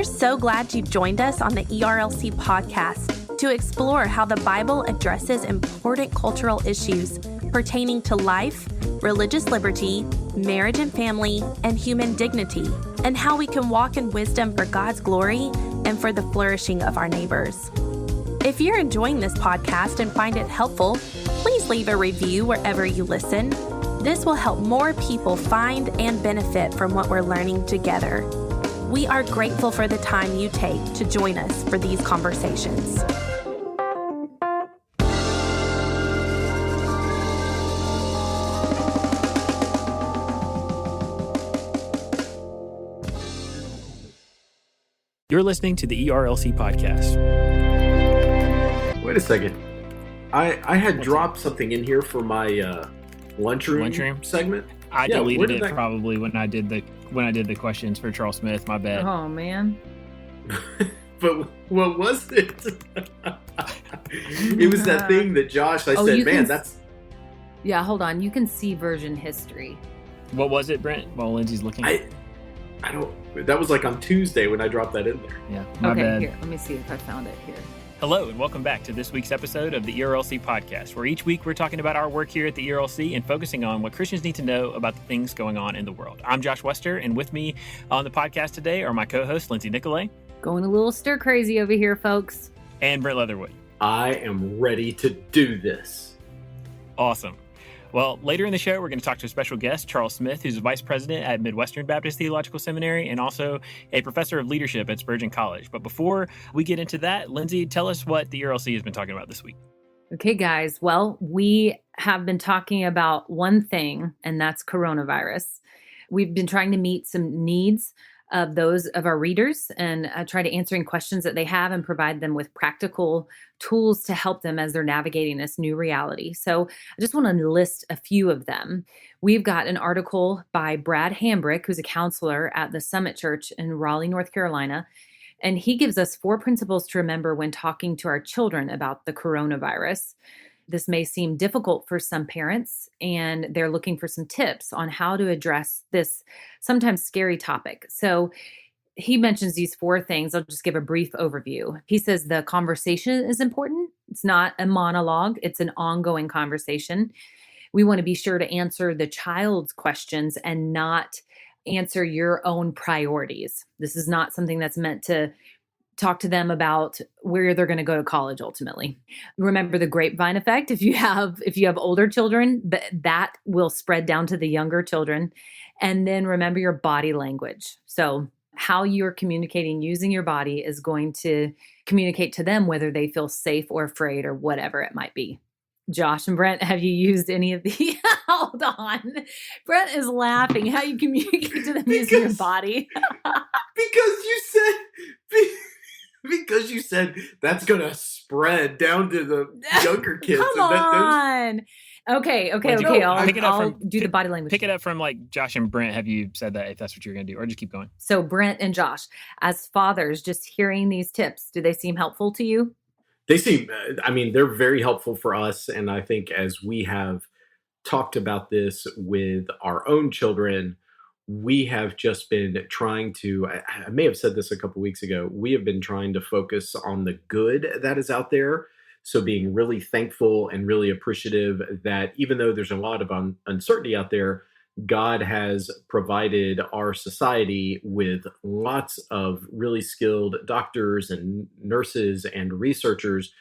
We're so glad you've joined us on the ERLC podcast to explore how the Bible addresses important cultural issues pertaining to life, religious liberty, marriage and family, and human dignity, and how we can walk in wisdom for God's glory and for the flourishing of our neighbors. If you're enjoying this podcast and find it helpful, please leave a review wherever you listen. This will help more people find and benefit from what we're learning together. We are grateful for the time you take to join us for these conversations. You're listening to the ERLC podcast. Wait a second. I had dropped something in here for my lunchroom segment. I deleted it probably when I did the questions for Charles Smith. My bad. Oh man. But what was it? It was that thing that Josh. I said, man, that's. Yeah, hold on. You can see version history. What was it, Brent? While Lindsay's looking. I don't. That was like on Tuesday when I dropped that in there. Yeah. My okay, bad. Here. Let me see if I found it here. Hello, and welcome back to this week's episode of the ERLC podcast, where each week we're talking about our work here at the ERLC and focusing on what Christians need to know about the things going on in the world. I'm Josh Wester, and with me on the podcast today are my co-hosts, Lindsay Nicolay. Going a little stir crazy over here, folks. And Brent Leatherwood. I am ready to do this. Awesome. Well, later in the show, we're going to talk to a special guest, Charles Smith, who's a vice president at Midwestern Baptist Theological Seminary and also a professor of leadership at Spurgeon College. But before we get into that, Lindsay, tell us what the ERLC has been talking about this week. Okay, guys. Well, we have been talking about one thing, and that's coronavirus. We've been trying to meet some needs of those of our readers and try to answering questions that they have and provide them with practical tools to help them as they're navigating this new reality. So I just want to list a few of them. We've got an article by Brad Hambrick, who's a counselor at the Summit Church in Raleigh, North Carolina. And he gives us 4 principles to remember when talking to our children about the coronavirus. This may seem difficult for some parents, and they're looking for some tips on how to address this sometimes scary topic. So he mentions these 4 things. I'll just give a brief overview. He says the conversation is important. It's not a monologue. It's an ongoing conversation. We want to be sure to answer the child's questions and not answer your own priorities. This is not something that's meant to talk to them about where they're going to go to college ultimately. Remember the grapevine effect. If you have older children, that will spread down to the younger children. And then remember your body language. So how you're communicating using your body is going to communicate to them whether they feel safe or afraid or whatever it might be. Josh and Brent, have you used any of these? Hold on. Brent is laughing. How you communicate to them using your body. Because you said that's going to spread down to the younger kids. Come on. Okay. I'll do the body language. Pick it up from like Josh and Brent. Have you said that if that's what you're going to do, or just keep going? So Brent and Josh, as fathers, just hearing these tips, do they seem helpful to you? They seem, they're very helpful for us. And I think as we have talked about this with our own children, we have just been trying to, I may have said this a couple weeks ago, we have been trying to focus on the good that is out there. So being really thankful and really appreciative that even though there's a lot of uncertainty out there, God has provided our society with lots of really skilled doctors and nurses and researchers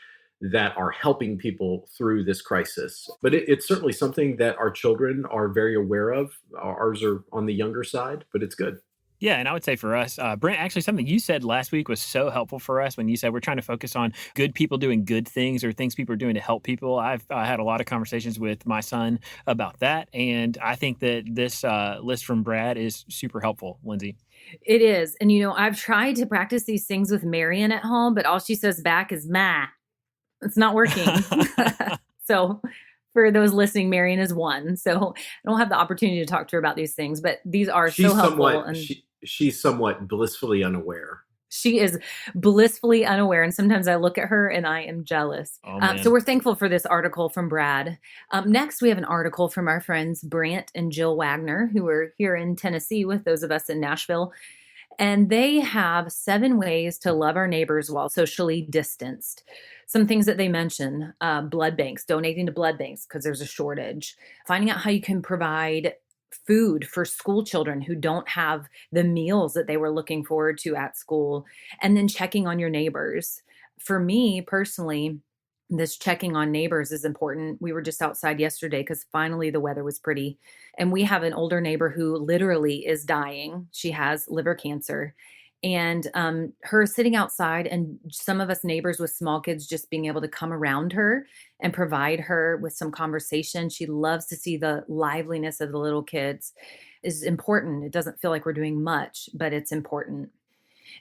that are helping people through this crisis. But it's certainly something that our children are very aware of. Ours are on the younger side, but it's good. Yeah, and I would say for us, Brent, actually something you said last week was so helpful for us when you said we're trying to focus on good people doing good things or things people are doing to help people. I've had a lot of conversations with my son about that, and I think that this list from Brad is super helpful, Lindsay. It is. And, I've tried to practice these things with Marion at home, but all she says back is, "Ma." It's not working. So for those listening, Marion is 1. So I don't have the opportunity to talk to her about these things, but these are so helpful. She's somewhat blissfully unaware. She is blissfully unaware. And sometimes I look at her and I am jealous. So we're thankful for this article from Brad. Next, we have an article from our friends Brandt and Jill Waggoner, who are here in Tennessee with those of us in Nashville. And they have 7 ways to love our neighbors while socially distanced. Some things that they mention, blood banks, donating to blood banks because there's a shortage, finding out how you can provide food for school children who don't have the meals that they were looking forward to at school, and then checking on your neighbors. For me personally, this checking on neighbors is important. We were just outside yesterday because finally the weather was pretty. And we have an older neighbor who literally is dying. She has liver cancer. And her sitting outside, and some of us neighbors with small kids just being able to come around her and provide her with some conversation. She loves to see the liveliness of the little kids is important. It doesn't feel like we're doing much, but it's important.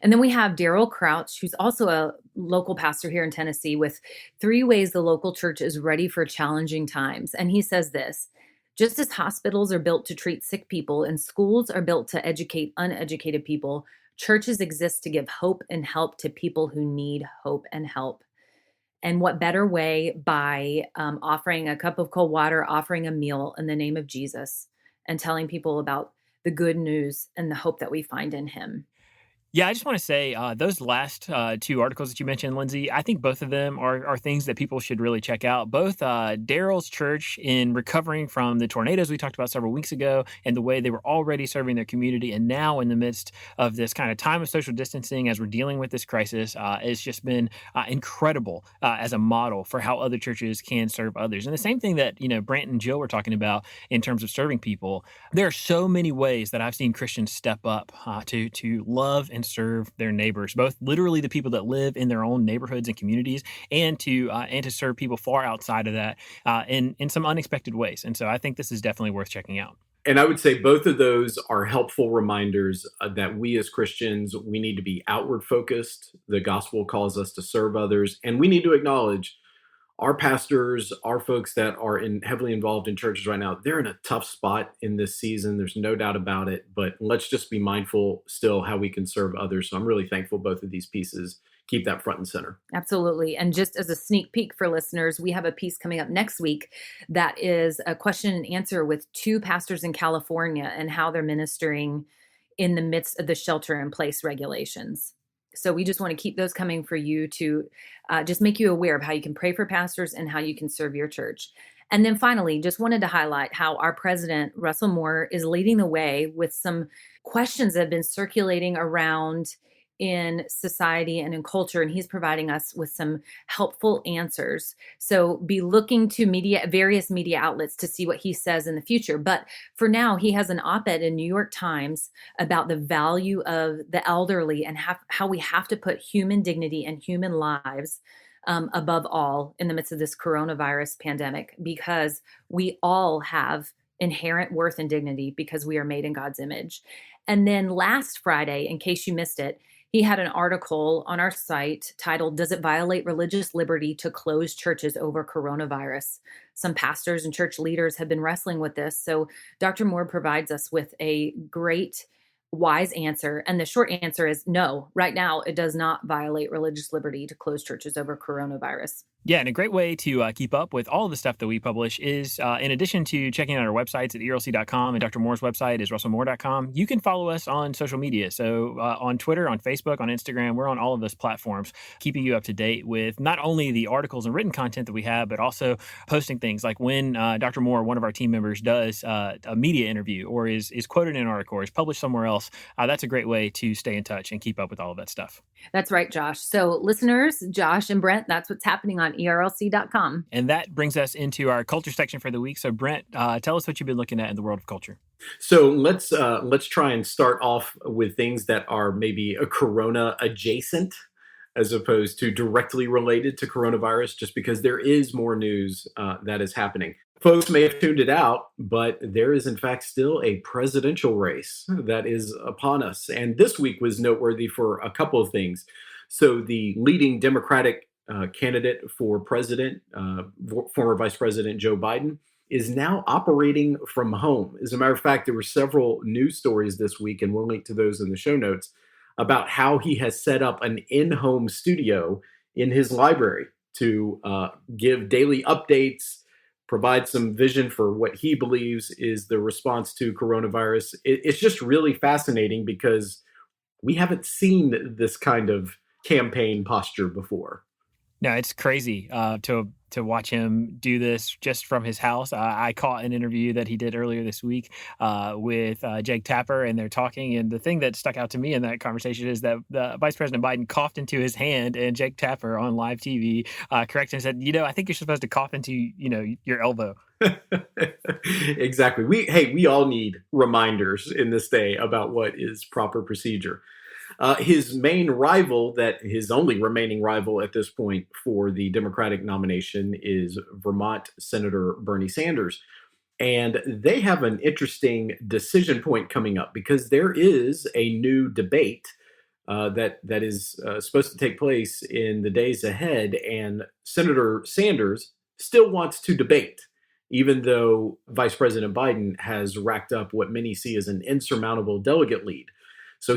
And then we have Daryl Crouch, who's also a local pastor here in Tennessee, with 3 ways the local church is ready for challenging times. And he says this: just as hospitals are built to treat sick people and schools are built to educate uneducated people, churches exist to give hope and help to people who need hope and help. And what better way by offering a cup of cold water, offering a meal in the name of Jesus, and telling people about the good news and the hope that we find in him. Yeah, I just want to say those last 2 articles that you mentioned, Lindsay, I think both of them are things that people should really check out. Both Daryl's church in recovering from the tornadoes we talked about several weeks ago, and the way they were already serving their community, and now in the midst of this kind of time of social distancing as we're dealing with this crisis, it's just been incredible as a model for how other churches can serve others. And the same thing that Brent and Jill were talking about in terms of serving people. There are so many ways that I've seen Christians step up to love and serve their neighbors, both literally the people that live in their own neighborhoods and communities, and to serve people far outside of that in some unexpected ways. And so I think this is definitely worth checking out. And I would say both of those are helpful reminders that we as Christians, we need to be outward focused. The gospel calls us to serve others, and we need to acknowledge our pastors, our folks that are heavily involved in churches right now, they're in a tough spot in this season. There's no doubt about it. But let's just be mindful still how we can serve others. So I'm really thankful both of these pieces keep that front and center. Absolutely. And just as a sneak peek for listeners, we have a piece coming up next week that is a question and answer with 2 pastors in California and how they're ministering in the midst of the shelter in place regulations. So we just want to keep those coming for you to just make you aware of how you can pray for pastors and how you can serve your church. And then finally, just wanted to highlight how our president, Russell Moore, is leading the way with some questions that have been circulating around in society and in culture, and he's providing us with some helpful answers. So be looking to various media outlets to see what he says in the future. But for now, he has an op-ed in New York Times about the value of the elderly and how we have to put human dignity and human lives above all in the midst of this coronavirus pandemic, because we all have inherent worth and dignity because we are made in God's image. And then last Friday, in case you missed it, he had an article on our site titled, "Does it violate religious liberty to close churches over coronavirus?" Some pastors and church leaders have been wrestling with this. So Dr. Moore provides us with a great, wise answer. And the short answer is no. Right now, it does not violate religious liberty to close churches over coronavirus. Yeah, and a great way to keep up with all of the stuff that we publish is, in addition to checking out our websites at ERLC.com, and Dr. Moore's website is russellmoore.com, you can follow us on social media. So on Twitter, on Facebook, on Instagram, we're on all of those platforms, keeping you up to date with not only the articles and written content that we have, but also posting things like when Dr. Moore, one of our team members, does a media interview or is quoted in an article or is published somewhere else. That's a great way to stay in touch and keep up with all of that stuff. That's right, Josh. So listeners, Josh and Brent, that's what's happening on ERLC.com. And that brings us into our culture section for the week. So Brent, tell us what you've been looking at in the world of culture. So let's try and start off with things that are maybe a corona adjacent as opposed to directly related to coronavirus, just because there is more news that is happening. Folks may have tuned it out, but there is in fact still a presidential race that is upon us. And this week was noteworthy for a couple of things. So the leading Democratic candidate for president, former Vice President Joe Biden, is now operating from home. As a matter of fact, there were several news stories this week, and we'll link to those in the show notes, about how he has set up an in-home studio in his library to give daily updates, provide some vision for what he believes is the response to coronavirus. It's just really fascinating because we haven't seen this kind of campaign posture before. No, it's crazy to watch him do this just from his house. I caught an interview that he did earlier this week with Jake Tapper, and they're talking. And the thing that stuck out to me in that conversation is that Vice President Biden coughed into his hand, and Jake Tapper on live TV corrected and said, I think you're supposed to cough into, your elbow. Exactly. We all need reminders in this day about what is proper procedure. His only remaining rival at this point for the Democratic nomination is Vermont Senator Bernie Sanders. And they have an interesting decision point coming up because there is a new debate that is supposed to take place in the days ahead. And Senator Sanders still wants to debate, even though Vice President Biden has racked up what many see as an insurmountable delegate lead. So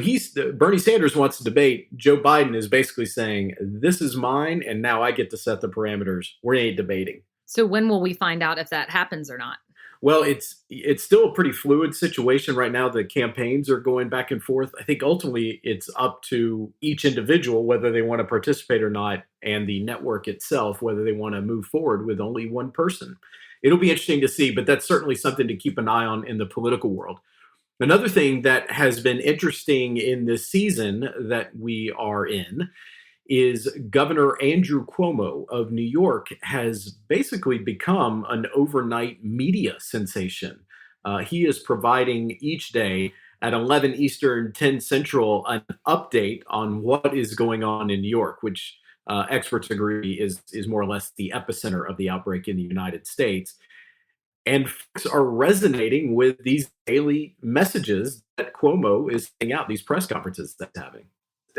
Bernie Sanders wants to debate. Joe Biden is basically saying, this is mine, and now I get to set the parameters. We ain't debating. So when will we find out if that happens or not? Well, it's still a pretty fluid situation right now. The campaigns are going back and forth. I think ultimately it's up to each individual whether they want to participate or not, and the network itself whether they want to move forward with only one person. It'll be interesting to see, but that's certainly something to keep an eye on in the political world. Another thing that has been interesting in this season that we are in is Governor Andrew Cuomo of New York has basically become an overnight media sensation. He is providing each day at 11 Eastern, 10 Central, an update on what is going on in New York, which experts agree is more or less the epicenter of the outbreak in the United States. And folks are resonating with these daily messages that Cuomo is sending out, these press conferences that's having.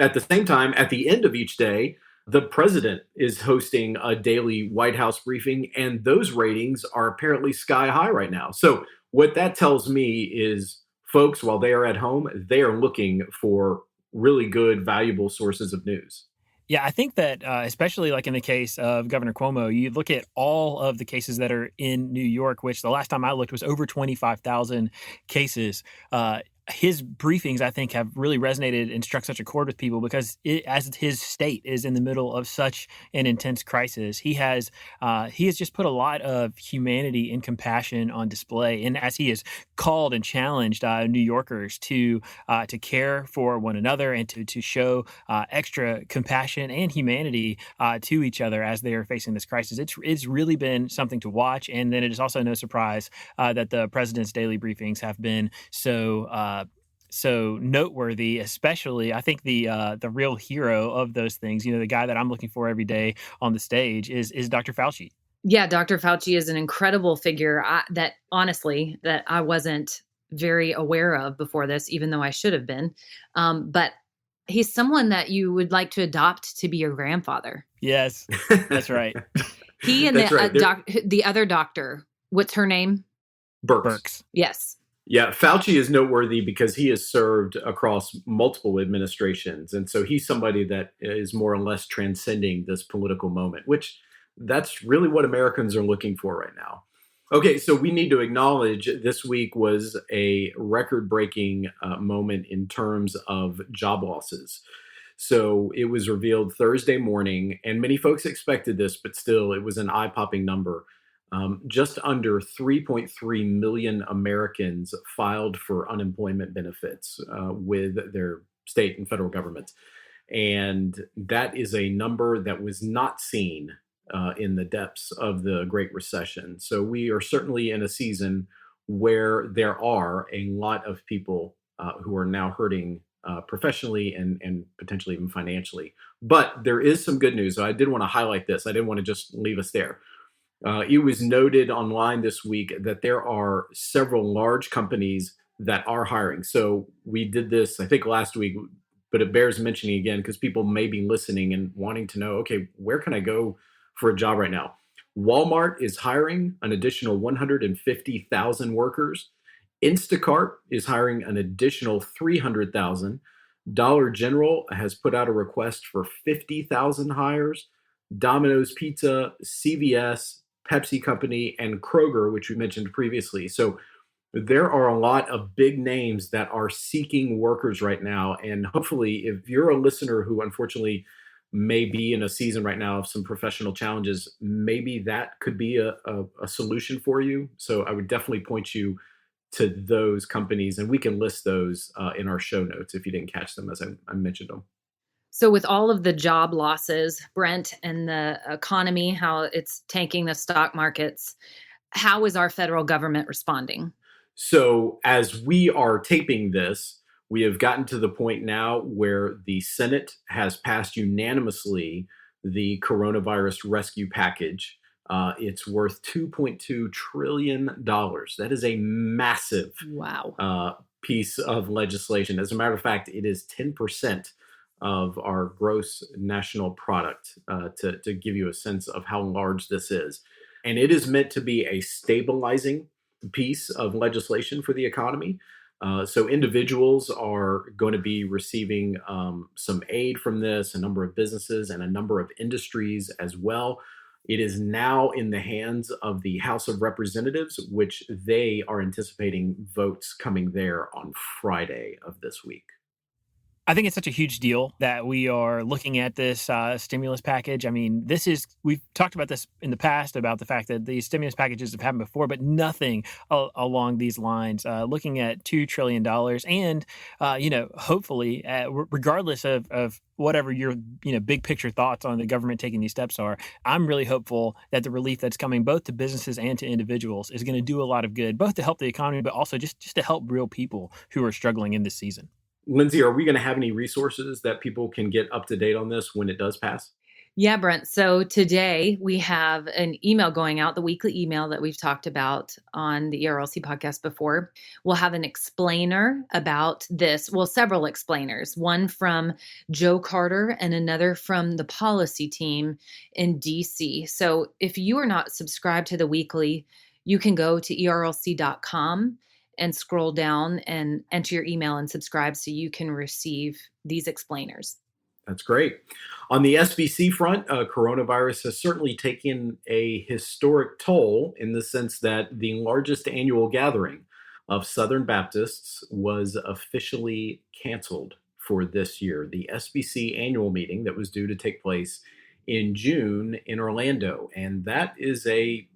At the same time, at the end of each day, the president is hosting a daily White House briefing, and those ratings are apparently sky high right now. So what that tells me is folks, while they are at home, they are looking for really good, valuable sources of news. Yeah, I think that especially like in the case of Governor Cuomo, you look at all of the cases that are in New York, which the last time I looked was over 25,000 cases. His briefings, I think, have really resonated and struck such a chord with people because as his state is in the middle of such an intense crisis, he has just put a lot of humanity and compassion on display. And as he has called and challenged New Yorkers to care for one another and to show extra compassion and humanity to each other as they are facing this crisis, it's really been something to watch. And then it is also no surprise that the president's daily briefings have been so noteworthy, especially I think the real hero of those things, the guy that I'm looking for every day on the stage is Dr. Fauci. Yeah, Dr. Fauci is an incredible figure that I wasn't very aware of before this, even though I should have been. But he's someone that you would like to adopt to be your grandfather. Yes, that's right. He and the other doctor, what's her name? Birx. Yes. Yeah, Fauci is noteworthy because he has served across multiple administrations. And so he's somebody that is more or less transcending this political moment, which that's really what Americans are looking for right now. Okay, so we need to acknowledge this week was a record-breaking moment in terms of job losses. So it was revealed Thursday morning, and many folks expected this, but still it was an eye-popping number. Just under 3.3 million Americans filed for unemployment benefits with their state and federal governments. And that is a number that was not seen in the depths of the Great Recession. So we are certainly in a season where there are a lot of people who are now hurting professionally and potentially even financially. But there is some good news. So I did want to highlight this. I didn't want to just leave us there. It was noted online this week that there are several large companies that are hiring. So we did this, I think, last week, but it bears mentioning again because people may be listening and wanting to know, okay, where can I go for a job right now? Walmart is hiring an additional 150,000 workers. Instacart is hiring an additional 300,000. Dollar General has put out a request for 50,000 hires. Domino's Pizza, CVS, Pepsi Company, and Kroger, which we mentioned previously. So There are a lot of big names that are seeking workers right now. And hopefully, if you're a listener who unfortunately may be in a season right now of some professional challenges, maybe that could be a solution for you. So I would definitely point you to those companies, and we can list those in our show notes if you didn't catch them as I mentioned them. So with all of the job losses, Brent, and the economy, how it's tanking the stock markets, how is our federal government responding? So, as we are taping this, we have gotten to the point now where the Senate has passed unanimously the coronavirus rescue package. It's worth $2.2 trillion. That is a massive Wow. piece of legislation. As a matter of fact, it is 10% of our gross national product, to give you a sense of how large this is. And it is meant to be a stabilizing piece of legislation for the economy. So individuals are going to be receiving some aid from this, a number of businesses and a number of industries as well. It is now in the hands of the House of Representatives, which they are anticipating votes coming there on Friday of this week. I think it's such a huge deal that we are looking at this stimulus package. I mean, we've talked about this in the past about the fact that these stimulus packages have happened before, but nothing along these lines. Looking at $2 trillion and, hopefully, regardless of whatever your, big picture thoughts on the government taking these steps are, I'm really hopeful that the relief that's coming both to businesses and to individuals is going to do a lot of good, both to help the economy, but also just to help real people who are struggling in this season. Lindsay, are we going to have any resources that people can get up to date on this when it does pass? Yeah, Brent. So today we have an email going out, the weekly email that we've talked about on the ERLC podcast before. We'll have an explainer about this. Well, several explainers, one from Joe Carter and another from the policy team in DC. So if you are not subscribed to the weekly, you can go to erlc.com and scroll down and enter your email and subscribe so you can receive these explainers. That's great. On the SBC front, coronavirus has certainly taken a historic toll in the sense that the largest annual gathering of Southern Baptists was officially canceled for this year. The SBC annual meeting that was due to take place in June in Orlando. And that is a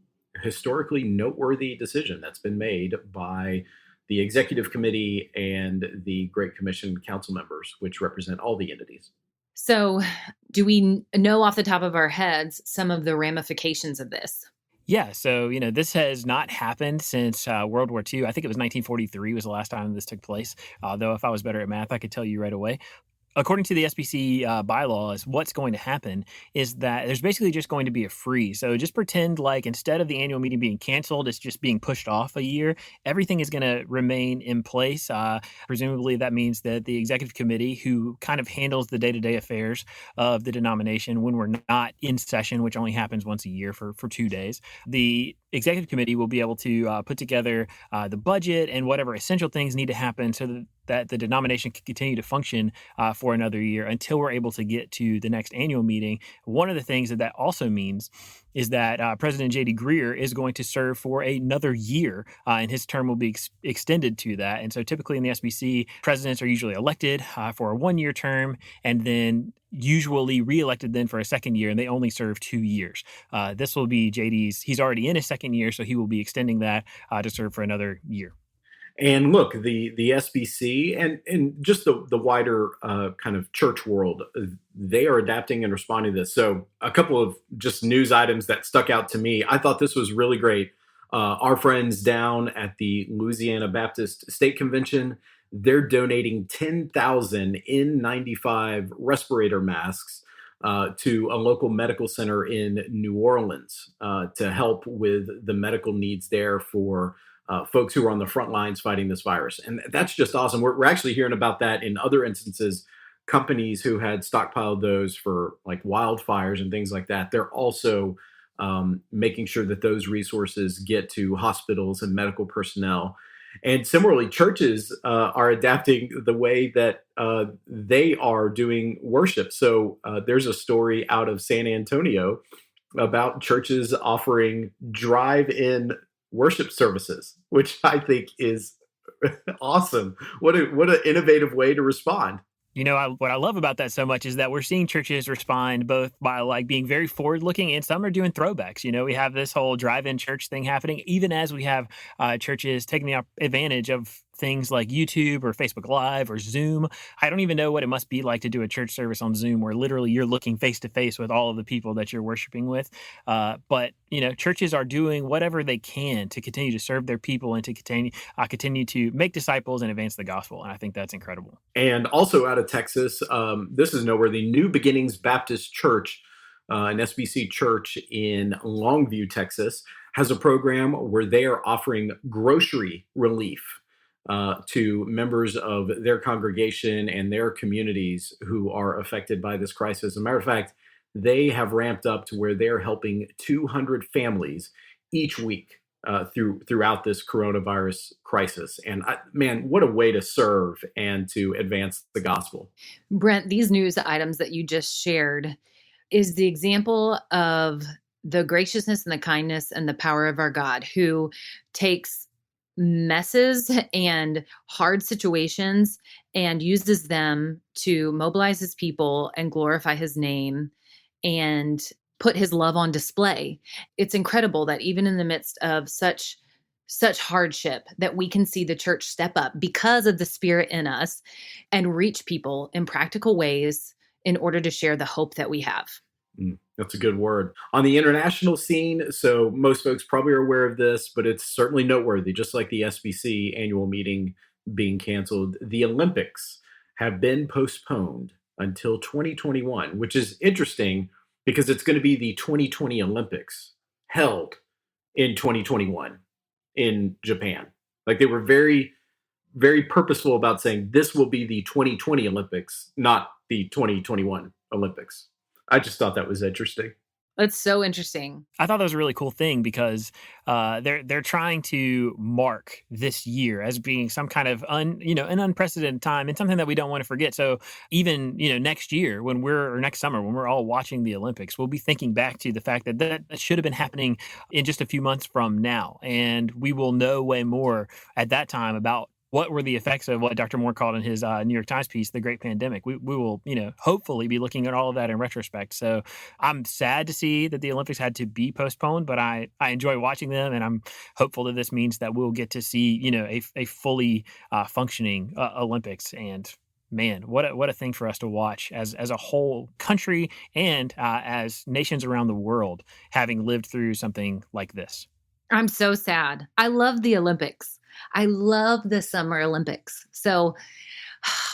historically noteworthy decision that's been made by the executive committee and the Great Commission council members, which represent all the entities. So do we know off the top of our heads some of the ramifications of this? Yeah, so, this has not happened since World War II. I think it was 1943 was the last time this took place. Though if I was better at math, I could tell you right away. According to the SBC bylaws, what's going to happen is that there's basically just going to be a freeze. So just pretend like instead of the annual meeting being canceled, it's just being pushed off a year. Everything is going to remain in place. Presumably that means that the executive committee, who kind of handles the day-to-day affairs of the denomination when we're not in session, which only happens once a year for 2 days, the executive committee will be able to put together the budget and whatever essential things need to happen so that the denomination can continue to function for another year until we're able to get to the next annual meeting. One of the things that also means is that President J.D. Greer is going to serve for another year, and his term will be extended to that. And so typically in the SBC, presidents are usually elected for a 1-year term and then usually reelected then for a second year, and they only serve 2 years. This will be JD's, he's already in his second year, so he will be extending that to serve for another year. And look, the SBC and just the wider kind of church world, they are adapting and responding to this. So a couple of just news items that stuck out to me. I thought this was really great. Our friends down at the Louisiana Baptist State Convention, they're donating 10,000 N95 respirator masks to a local medical center in New Orleans to help with the medical needs there for folks who are on the front lines fighting this virus. And that's just awesome. We're actually hearing about that in other instances. Companies who had stockpiled those for like wildfires and things like that, they're also making sure that those resources get to hospitals and medical personnel. And similarly, churches are adapting the way that they are doing worship. So there's a story out of San Antonio about churches offering drive-in worship services, which I think is awesome. What an innovative way to respond. What I love about that so much is that we're seeing churches respond both by like being very forward looking, and some are doing throwbacks. We have this whole drive-in church thing happening, even as we have churches taking the advantage of things like YouTube or Facebook Live or Zoom. I don't even know what it must be like to do a church service on Zoom where literally you're looking face to face with all of the people that you're worshiping with. But churches are doing whatever they can to continue to serve their people and to continue to make disciples and advance the gospel. And I think that's incredible. And also out of Texas, this is noteworthy. New Beginnings Baptist Church, an SBC church in Longview, Texas, has a program where they are offering grocery relief to members of their congregation and their communities who are affected by this crisis. As a matter of fact, they have ramped up to where they're helping 200 families each week throughout this coronavirus crisis. And man, what a way to serve and to advance the gospel. Brent, these news items that you just shared is the example of the graciousness and the kindness and the power of our God, who takes messes and hard situations and uses them to mobilize his people and glorify his name and put his love on display. It's incredible that even in the midst of such hardship, that we can see the church step up because of the Spirit in us and reach people in practical ways in order to share the hope that we have. That's a good word. On the international scene, so most folks probably are aware of this, but it's certainly noteworthy, just like the SBC annual meeting being canceled. The Olympics have been postponed until 2021, which is interesting because it's going to be the 2020 Olympics held in 2021 in Japan. Like, they were very, very purposeful about saying this will be the 2020 Olympics, not the 2021 Olympics. I just thought that was interesting. That's so interesting. I thought that was a really cool thing because they're trying to mark this year as being some kind of an unprecedented time and something that we don't want to forget. So even next year or next summer when we're all watching the Olympics, we'll be thinking back to the fact that should have been happening in just a few months from now, and we will know way more at that time about what were the effects of what Dr. Moore called in his New York Times piece, The Great Pandemic. We will, hopefully be looking at all of that in retrospect. So I'm sad to see that the Olympics had to be postponed, but I enjoy watching them, and I'm hopeful that this means that we'll get to see, a fully functioning Olympics. And man, what a thing for us to watch as a whole country and as nations around the world having lived through something like this. I'm so sad. I love the Olympics. I love the Summer Olympics. So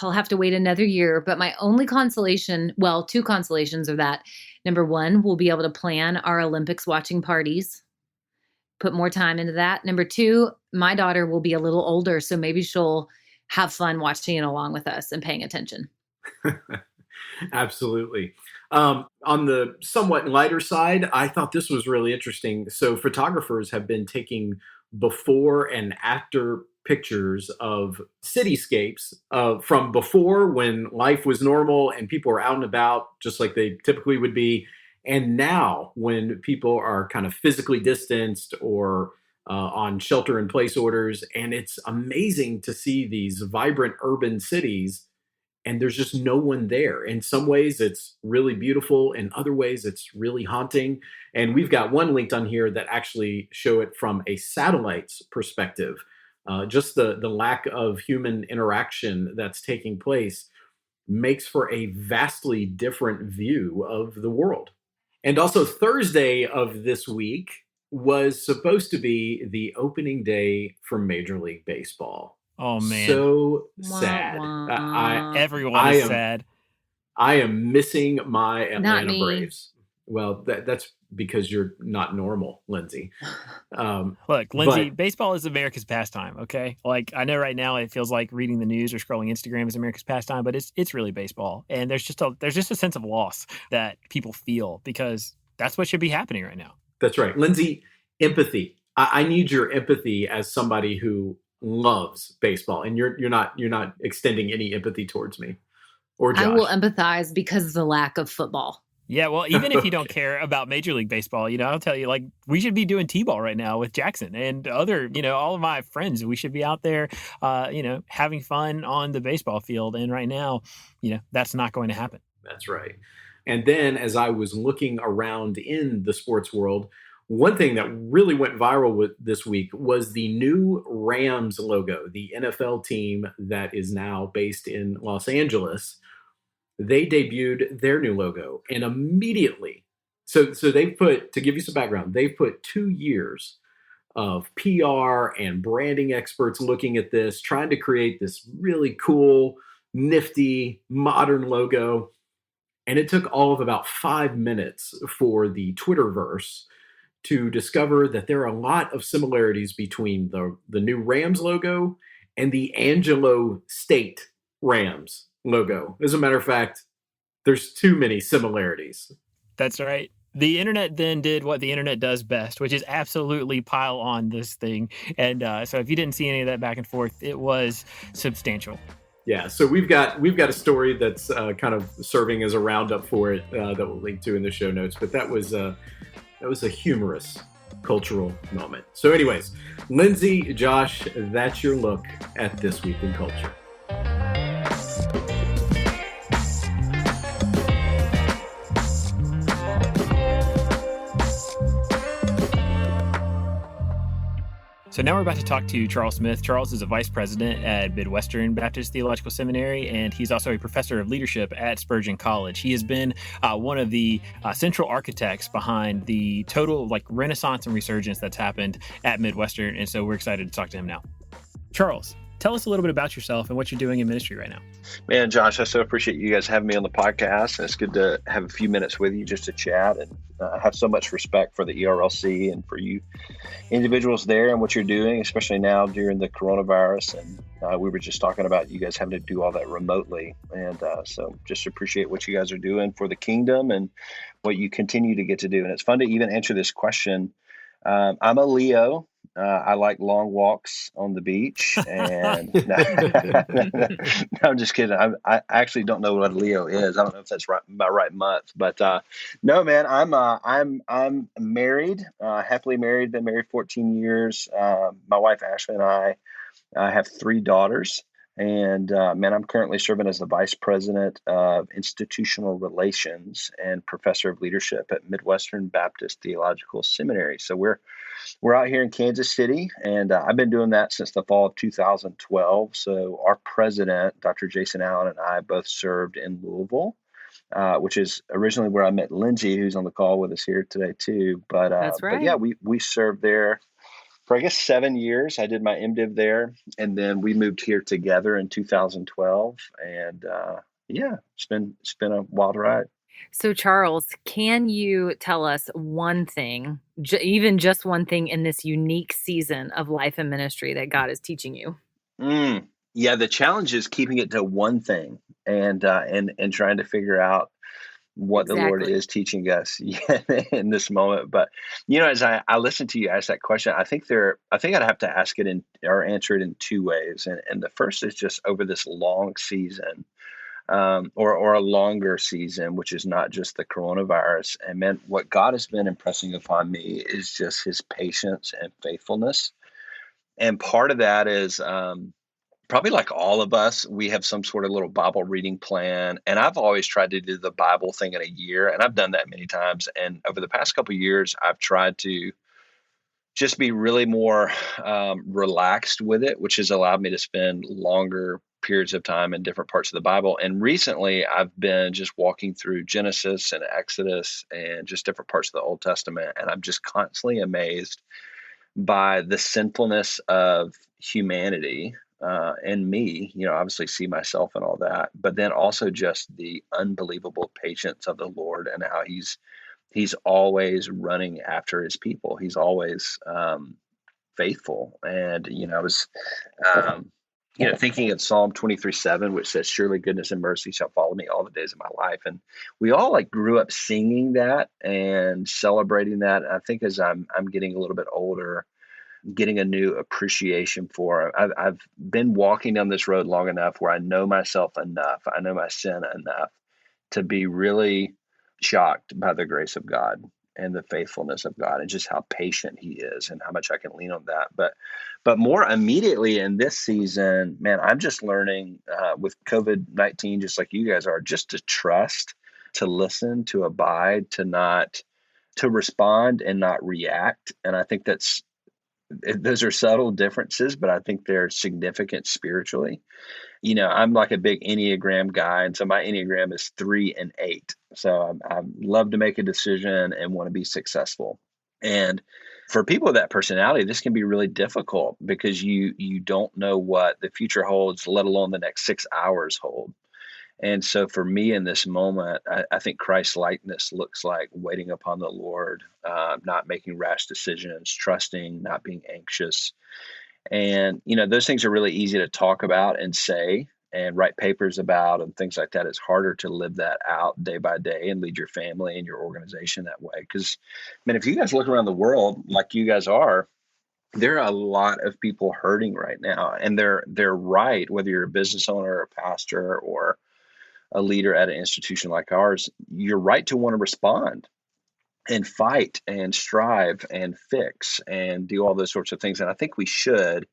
I'll have to wait another year. But my only consolation, well, two consolations are that, number one, we'll be able to plan our Olympics watching parties, put more time into that. Number two, my daughter will be a little older, so maybe she'll have fun watching it along with us and paying attention. Absolutely. On the somewhat lighter side, I thought this was really interesting. So photographers have been taking before and after pictures of cityscapes from before when life was normal and people were out and about just like they typically would be, and now when people are kind of physically distanced or on shelter-in-place orders. And it's amazing to see these vibrant urban cities and there's just no one there. In some ways, it's really beautiful. In other ways, it's really haunting. And we've got one linked on here that actually show it from a satellite's perspective. Just the lack of human interaction that's taking place makes for a vastly different view of the world. And also Thursday of this week was supposed to be the opening day for Major League Baseball. Oh, man. So sad. Everyone is sad. I am missing my Atlanta Braves. Well, that's because you're not normal, Lindsay. Look, Lindsay, baseball is America's pastime, okay? Like, I know right now it feels like reading the news or scrolling Instagram is America's pastime, but it's really baseball. And there's just a sense of loss that people feel because that's what should be happening right now. That's right. Lindsay, empathy. I need your empathy as somebody who loves baseball, and you're not extending any empathy towards me or Josh. I will empathize because of the lack of football. Yeah, well, even if you don't care about Major League Baseball, I'll tell you, like, we should be doing T-ball right now with Jackson and other, all of my friends. We should be out there, having fun on the baseball field. And right now, that's not going to happen. That's right. And then as I was looking around in the sports world, one thing that really went viral with this week was the new Rams logo, the NFL team that is now based in Los Angeles. They debuted their new logo and immediately, so they've put, to give you some background, they've put 2 years of PR and branding experts looking at this, trying to create this really cool, nifty, modern logo. And it took all of about 5 minutes for the Twitterverse to discover that there are a lot of similarities between the new Rams logo and the Angelo State Rams logo. As a matter of fact, there's too many similarities. That's right. The internet then did what the internet does best, which is absolutely pile on this thing. And so if you didn't see any of that back and forth, it was substantial. Yeah, so we've got a story that's kind of serving as a roundup for it that we'll link to in the show notes. But that was a humorous cultural moment. So anyways, Lindsay, Josh, that's your look at This Week in Culture. So now we're about to talk to Charles Smith. Charles is a vice president at Midwestern Baptist Theological Seminary, and he's also a professor of leadership at Spurgeon College. He has been one of the central architects behind the total renaissance and resurgence that's happened at Midwestern, and so we're excited to talk to him now. Charles, tell us a little bit about yourself and what you're doing in ministry right now. Man, Josh, I so appreciate you guys having me on the podcast. And it's good to have a few minutes with you just to chat. And I have so much respect for the ERLC and for you individuals there and what you're doing, especially now during the coronavirus. And we were just talking about you guys having to do all that remotely. And so just appreciate what you guys are doing for the kingdom and what you continue to get to do. And it's fun to even answer this question. I'm a Leo. I like long walks on the beach, and no, I'm just kidding. I actually don't know what a Leo is. I don't know if that's my right month, but no, man. I'm married, happily married. Been married 14 years. My wife Ashley and I have 3 daughters. And man, I'm currently serving as the vice president of institutional relations and professor of leadership at Midwestern Baptist Theological Seminary. So we're out here in Kansas City, and I've been doing that since the fall of 2012. So our president, Dr. Jason Allen, and I both served in Louisville, which is originally where I met Lindsay, who's on the call with us here today too. But that's right. But yeah, we served there for, I guess, 7 years. I did my MDiv there, and then we moved here together in 2012. And yeah, it's been a wild ride. So, Charles, can you tell us one thing, even just one thing in this unique season of life and ministry that God is teaching you? Yeah, the challenge is keeping it to one thing and trying to figure out what the Lord is teaching us in this moment. But, as I listen to you ask that question, I think I'd have to ask it or answer it in 2 ways. And the first is just over this long season. Or a longer season, which is not just the coronavirus. And man, what God has been impressing upon me is just his patience and faithfulness. And part of that is probably like all of us, we have some sort of little Bible reading plan. And I've always tried to do the Bible thing in a year, and I've done that many times. And over the past couple of years, I've tried to just be really more relaxed with it, which has allowed me to spend longer periods of time in different parts of the Bible. And recently I've been just walking through Genesis and Exodus and just different parts of the Old Testament. And I'm just constantly amazed by the sinfulness of humanity and me, obviously see myself and all that, but then also just the unbelievable patience of the Lord and how he's always running after his people. He's always faithful. And, I was, thinking of Psalm 23:7, which says, surely goodness and mercy shall follow me all the days of my life. And we all grew up singing that and celebrating that. And I think as I'm getting a little bit older, getting a new appreciation for it. I've been walking down this road long enough where I know myself enough. I know my sin enough to be really shocked by the grace of God and the faithfulness of God and just how patient he is and how much I can lean on that. But more immediately in this season, man, I'm just learning with COVID-19, just like you guys are, just to trust, to listen, to abide, to respond and not react. And I think those are subtle differences, but I think they're significant spiritually. I'm like a big Enneagram guy, and so my Enneagram is 3 and 8. So I love to make a decision and want to be successful. And for people with that personality, this can be really difficult because you don't know what the future holds, let alone the next 6 hours hold. And so for me in this moment, I think Christ likeness looks like waiting upon the Lord, not making rash decisions, trusting, not being anxious. And, those things are really easy to talk about and say and write papers about and things like that. It's harder to live that out day by day and lead your family and your organization that way. Because, if you guys look around the world like you guys are, there are a lot of people hurting right now. And they're right, whether you're a business owner or a pastor or a leader at an institution like ours, you're right to want to respond and fight and strive and fix and do all those sorts of things. And I think we should.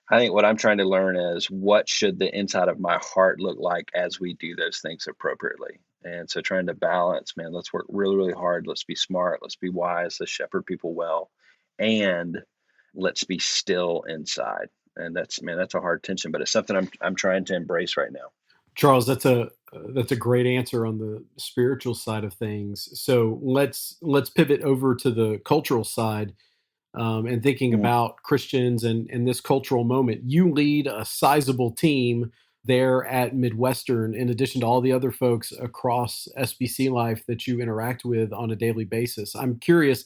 I think what I'm trying to learn is what should the inside of my heart look like as we do those things appropriately. And so trying to balance, man, let's work really, really hard. Let's be smart. Let's be wise. Let's shepherd people well. And let's be still inside. And that's a hard tension, but it's something I'm trying to embrace right now. Charles, that's a great answer on the spiritual side of things. So let's pivot over to the cultural side, and thinking about Christians and this cultural moment. You lead a sizable team there at Midwestern, in addition to all the other folks across SBC Life that you interact with on a daily basis. I'm curious,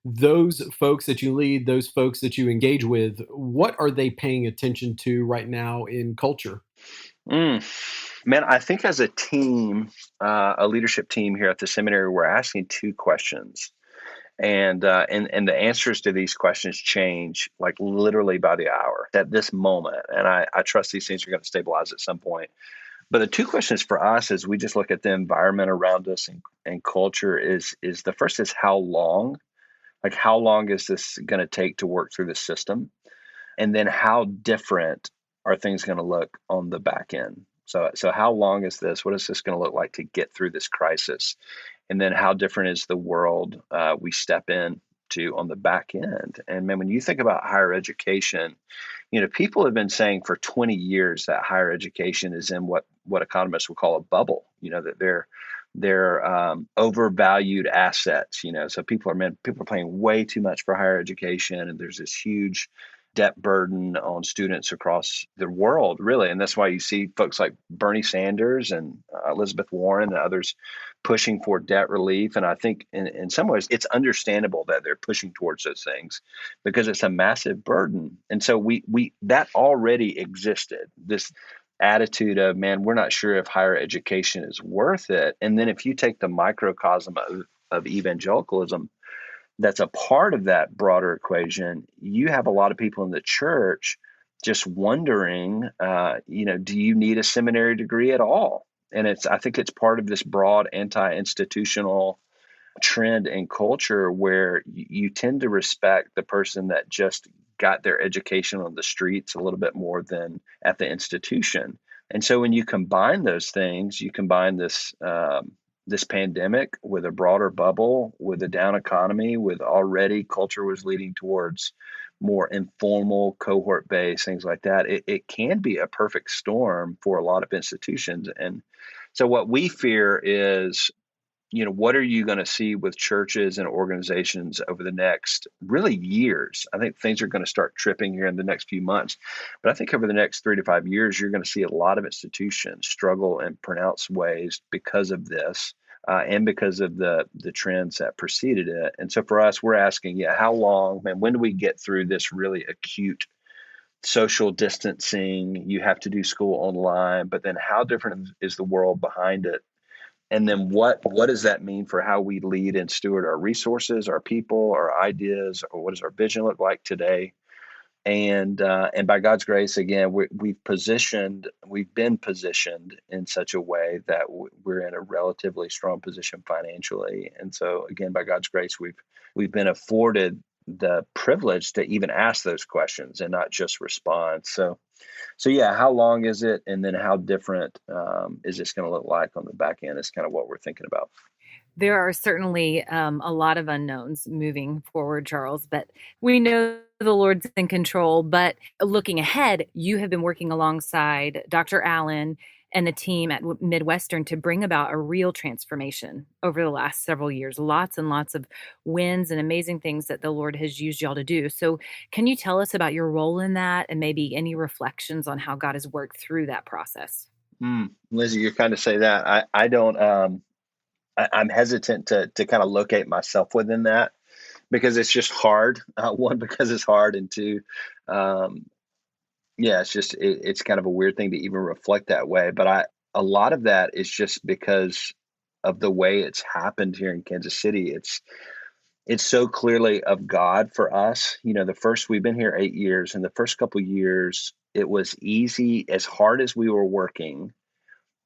those folks that you lead, those folks that you engage with, what are they paying attention to right now in culture? Man, I think as a team, a leadership team here at the seminary, we're asking 2 questions. And the answers to these questions change like literally by the hour at this moment. And I trust these things are going to stabilize at some point. But the 2 questions for us as we just look at the environment around us and culture is the first is how long? Like how long is this going to take to work through the system? And then how different are things going to look on the back end? So how long is this? What is this going to look like to get through this crisis? And then how different is the world we step into on the back end? And man, when you think about higher education, people have been saying for 20 years that higher education is in what economists would call a bubble, that they're overvalued assets, so people are paying way too much for higher education. And there's this huge debt burden on students across the world, really. And that's why you see folks like Bernie Sanders and Elizabeth Warren and others pushing for debt relief. And I think in some ways it's understandable that they're pushing towards those things because it's a massive burden. And so we that already existed, this attitude of, man, we're not sure if higher education is worth it. And then if you take the microcosm of evangelicalism, that's a part of that broader equation, you have a lot of people in the church just wondering, do you need a seminary degree at all? And I think it's part of this broad anti-institutional trend in culture where you tend to respect the person that just got their education on the streets a little bit more than at the institution. And so when you combine those things, you combine this pandemic with a broader bubble, with a down economy, with already culture was leading towards more informal, cohort-based, things like that. It can be a perfect storm for a lot of institutions. And so what we fear is, what are you going to see with churches and organizations over the next really years? I think things are going to start tripping here in the next few months. But I think over the next 3 to 5 years, you're going to see a lot of institutions struggle in pronounced ways because of this and because of the trends that preceded it. And so for us, we're asking, how long, man, when do we get through this really acute social distancing? You have to do school online, but then how different is the world behind it? And then what does that mean for how we lead and steward our resources, our people, our ideas, or what does our vision look like today? And by God's grace, again, we've been positioned in such a way that we're in a relatively strong position financially. And so, again, by God's grace, we've been afforded the privilege to even ask those questions and not just respond. So yeah, how long is it, and then how different is this going to look like on the back end? Is kind of what we're thinking about. There are certainly a lot of unknowns moving forward, Charles, but we know the Lord's in control. But looking ahead, you have been working alongside Dr. Allen and the team at Midwestern to bring about a real transformation over the last several years. Lots and lots of wins and amazing things that the Lord has used y'all to do. So can you tell us about your role in that and maybe any reflections on how God has worked through that process? Lindsay, you're kind of say that. I don't. I'm hesitant to kind of locate myself within that because it's just hard. One, because it's hard, and two, it's kind of a weird thing to even reflect that way. But a lot of that is just because of the way it's happened here in Kansas City. It's so clearly of God for us. We've been here 8 years, and the first couple of years, it was easy. As hard as we were working,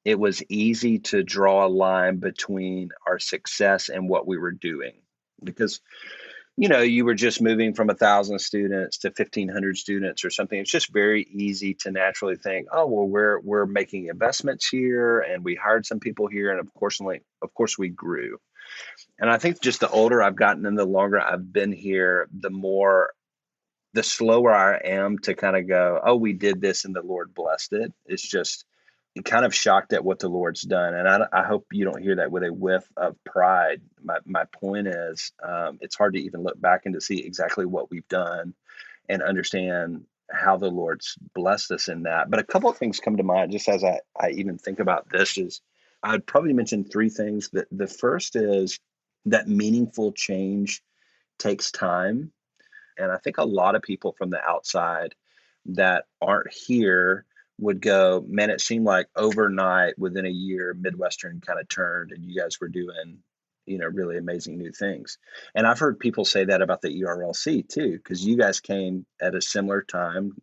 it was easy to draw a line between our success and what we were doing, because you were just moving from 1,000 students to 1,500 students or something. It's just very easy to naturally think, oh, well, we're making investments here, and we hired some people here, and of course we grew. And I think just the older I've gotten and the longer I've been here, the slower I am to kind of go, oh, we did this and the Lord blessed it. It's just kind of shocked at what the Lord's done. And I hope you don't hear that with a whiff of pride. My point is, it's hard to even look back and to see exactly what we've done and understand how the Lord's blessed us in that. But a couple of things come to mind just as I even think about this. Is I'd probably mention three things. The first is that meaningful change takes time. And I think a lot of people from the outside that aren't here would go, man, it seemed like overnight within a year, Midwestern kind of turned and you guys were doing, really amazing new things. And I've heard people say that about the ERLC too, because you guys came at a similar time.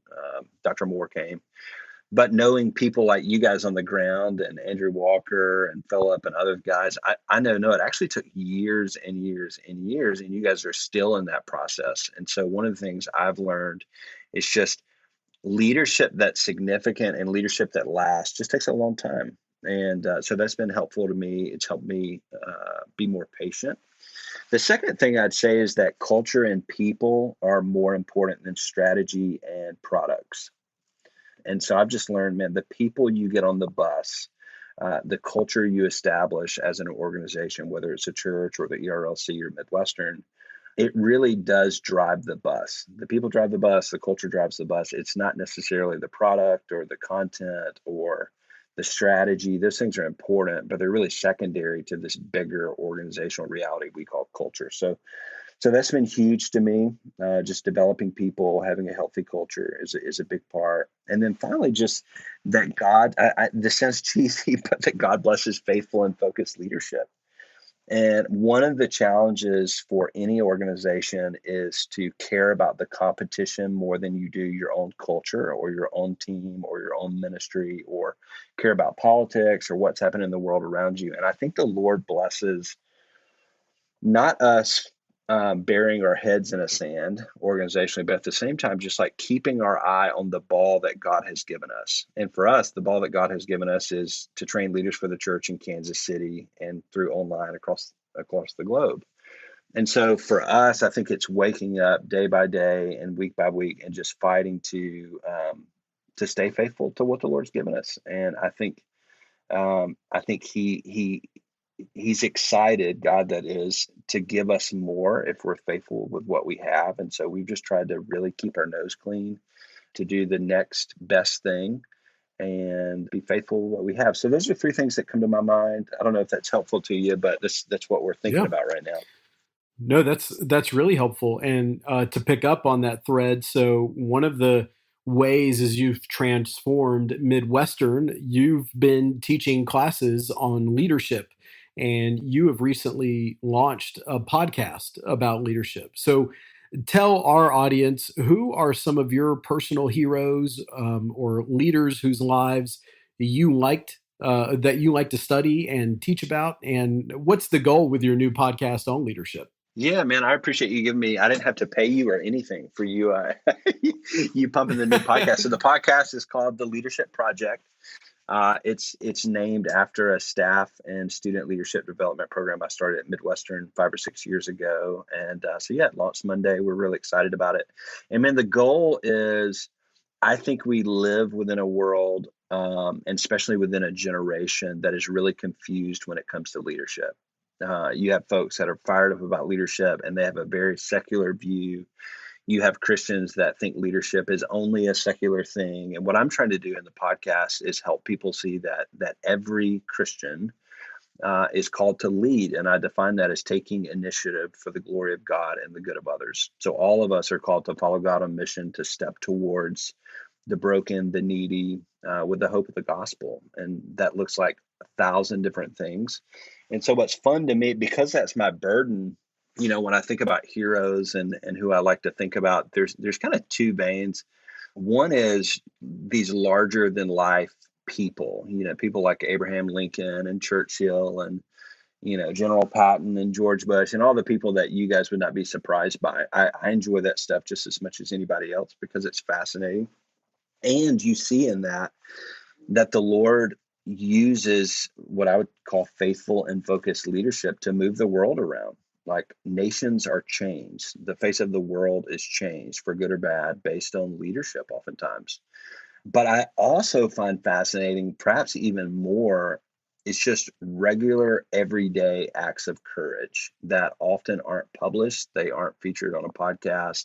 Dr. Moore came, but knowing people like you guys on the ground and Andrew Walker and Philip and other guys, I know it actually took years and years and years, and you guys are still in that process. And so one of the things I've learned is just leadership that's significant and leadership that lasts just takes a long time. And so that's been helpful to me. It's helped me be more patient. The second thing I'd say is that culture and people are more important than strategy and products. And so I've just learned, man, the people you get on the bus, the culture you establish as an organization, whether it's a church or the ERLC or Midwestern, it really does drive the bus. The people drive the bus, the culture drives the bus. It's not necessarily the product or the content or the strategy. Those things are important, but they're really secondary to this bigger organizational reality we call culture. So that's been huge to me. Just developing people, having a healthy culture is a big part. And then finally, just that God, this sounds cheesy, but that God blesses faithful and focused leadership. And one of the challenges for any organization is to care about the competition more than you do your own culture or your own team or your own ministry, or care about politics or what's happening in the world around you. And I think the Lord blesses not us burying our heads in a sand organizationally, but at the same time, just like keeping our eye on the ball that God has given us. And for us, the ball that God has given us is to train leaders for the church in Kansas City and through online across the globe. And so for us, I think it's waking up day by day and week by week and just fighting to stay faithful to what the Lord's given us. And I think He's excited, God that is, to give us more if we're faithful with what we have. And so we've just tried to really keep our nose clean, to do the next best thing and be faithful with what we have. So those are three things that come to my mind. I don't know if that's helpful to you, but that's what we're thinking about right now. No, that's really helpful. And to pick up on that thread, so one of the ways as you've transformed Midwestern, you've been teaching classes on leadership, and you have recently launched a podcast about leadership. So tell our audience, who are some of your personal heroes or leaders whose lives you liked that you like to study and teach about, and what's the goal with your new podcast on leadership? Yeah, man, I appreciate you giving me. I didn't have to pay you or anything for you. You pumping the new podcast. So the podcast is called The Leadership Project. It's named after a staff and student leadership development program I started at Midwestern 5 or 6 years ago. And it launched Monday. We're really excited about it. And man, the goal is, I think we live within a world, and especially within a generation that is really confused when it comes to leadership. You have folks that are fired up about leadership and they have a very secular view. You have Christians that think leadership is only a secular thing. And what I'm trying to do in the podcast is help people see that every Christian is called to lead. And I define that as taking initiative for the glory of God and the good of others. So all of us are called to follow God on mission, to step towards the broken, the needy, with the hope of the gospel. And that looks like 1,000 different things. And so what's fun to me, because that's my burden, when I think about heroes and who I like to think about, there's kind of two veins. One is these larger than life people, people like Abraham Lincoln and Churchill and, General Patton and George Bush and all the people that you guys would not be surprised by. I enjoy that stuff just as much as anybody else because it's fascinating. And you see in that the Lord uses what I would call faithful and focused leadership to move the world around. Like, nations are changed. The face of the world is changed for good or bad based on leadership oftentimes. But I also find fascinating, perhaps even more, it's just regular everyday acts of courage that often aren't published. They aren't featured on a podcast.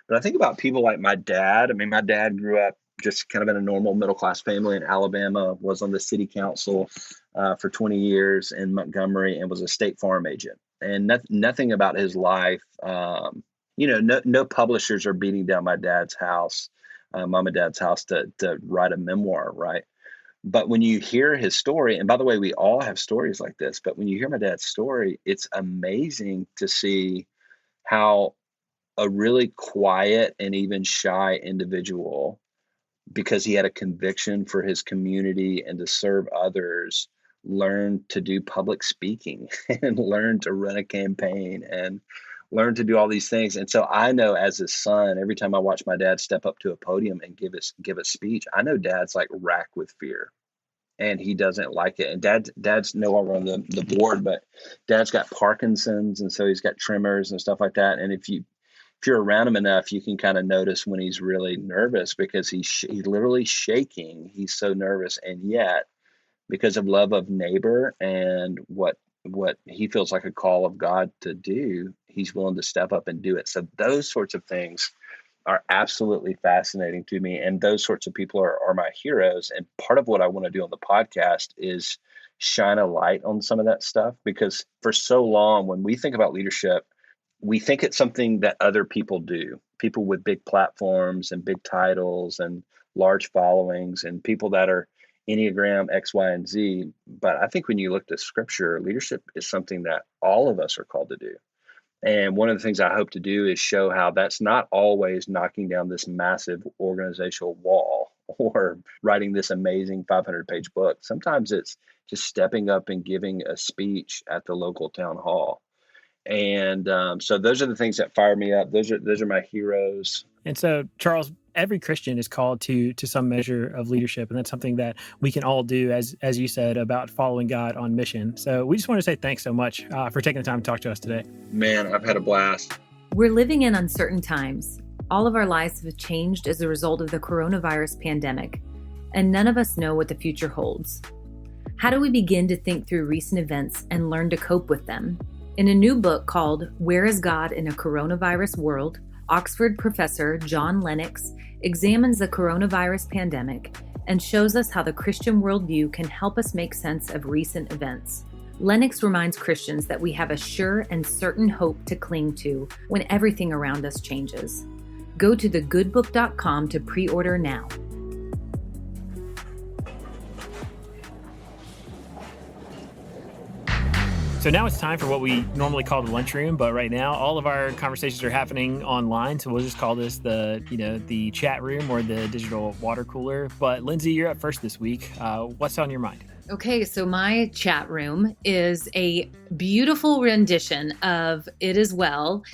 But I think about people like my dad. I mean, my dad grew up just kind of in a normal middle-class family in Alabama, was on the city council for 20 years in Montgomery, and was a State Farm agent. And nothing about his life, no publishers are beating down my dad's house, mom and dad's house to write a memoir, right? But when you hear his story, and by the way, we all have stories like this, but when you hear my dad's story, it's amazing to see how a really quiet and even shy individual, because he had a conviction for his community and to serve others, learned to do public speaking and learned to run a campaign and learned to do all these things. And so I know, as a son, every time I watch my dad step up to a podium and give a speech, I know dad's like racked with fear and he doesn't like it. And dad's no longer on the board, but dad's got Parkinson's. And so he's got tremors and stuff like that. And if you're around him enough, you can kind of notice when he's really nervous, because he's literally shaking. He's so nervous. And yet, because of love of neighbor and what he feels like a call of God to do, he's willing to step up and do it. So those sorts of things are absolutely fascinating to me. And those sorts of people are my heroes. And part of what I want to do on the podcast is shine a light on some of that stuff, because for so long, when we think about leadership, we think it's something that other people do, people with big platforms and big titles and large followings and people that are Enneagram X, Y, and Z. But I think when you look to Scripture, leadership is something that all of us are called to do. And one of the things I hope to do is show how that's not always knocking down this massive organizational wall or writing this amazing 500-page book. Sometimes it's just stepping up and giving a speech at the local town hall. And so those are the things that fire me up. Those are my heroes. And so, Charles, every Christian is called to some measure of leadership, and that's something that we can all do, as you said, about following God on mission. So we just want to say thanks so much for taking the time to talk to us today. Man, I've had a blast. We're living in uncertain times. All of our lives have changed as a result of the coronavirus pandemic, and none of us know what the future holds. How do we begin to think through recent events and learn to cope with them? In a new book called Where is God in a Coronavirus World?, Oxford professor John Lennox examines the coronavirus pandemic and shows us how the Christian worldview can help us make sense of recent events. Lennox reminds Christians that we have a sure and certain hope to cling to when everything around us changes. Go to thegoodbook.com to pre-order now. So now it's time for what we normally call the lunchroom, but right now all of our conversations are happening online. So we'll just call this the chat room or the digital water cooler. But Lindsay, you're up first this week. What's on your mind? Okay, so my chat room is a beautiful rendition of It Is Well,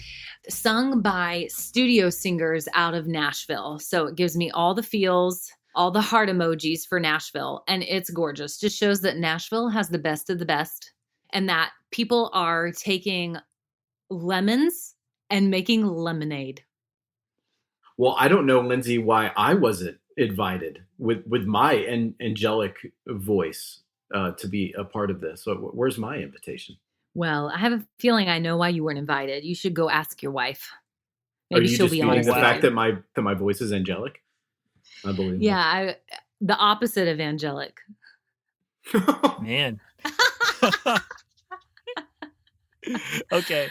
sung by studio singers out of Nashville. So it gives me all the feels, all the heart emojis for Nashville, and it's gorgeous. Just shows that Nashville has the best of the best, and that people are taking lemons and making lemonade. Well, I don't know, Lindsay, why I wasn't invited with my angelic voice to be a part of this. So where's my invitation? Well, I have a feeling I know why you weren't invited. You should go ask your wife. Maybe she'll be honest. The fact that my voice is angelic? I believe. Yeah, the opposite of angelic. Man. Okay.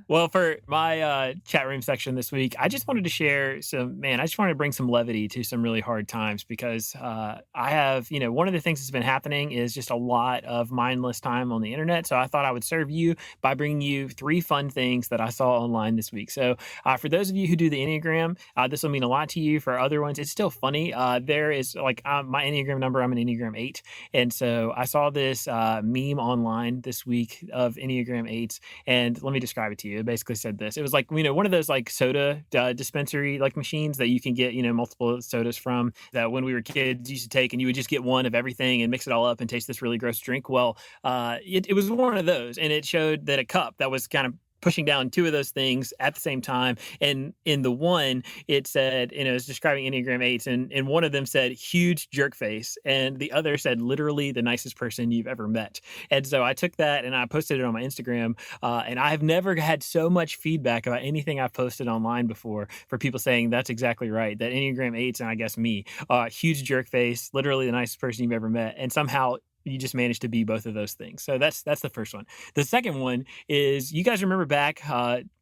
Well, for my chat room section this week, I just wanted to share I just wanted to bring some levity to some really hard times because I have, one of the things that's been happening is just a lot of mindless time on the internet. So I thought I would serve you by bringing you 3 fun things that I saw online this week. So for those of you who do the Enneagram, this will mean a lot to you. For other ones, it's still funny. There is my Enneagram number, I'm an Enneagram 8. And so I saw this meme online this week of Enneagram 8s. And let me describe it to you. It basically said this. It was like, one of those like soda dispensary like machines that you can get, multiple sodas from that when we were kids used to take, and you would just get one of everything and mix it all up and taste this really gross drink. Well, it was one of those, and it showed that a cup that was kind of pushing down 2 of those things at the same time. And in the one, it said, it was describing Enneagram 8s, and one of them said huge jerk face, and the other said literally the nicest person you've ever met. And so I took that and I posted it on my Instagram, and I've never had so much feedback about anything I've posted online before for people saying that's exactly right, that Enneagram 8s, and I guess me, huge jerk face, literally the nicest person you've ever met, and somehow you just managed to be both of those things. So that's the first one. The second one is, you guys remember back,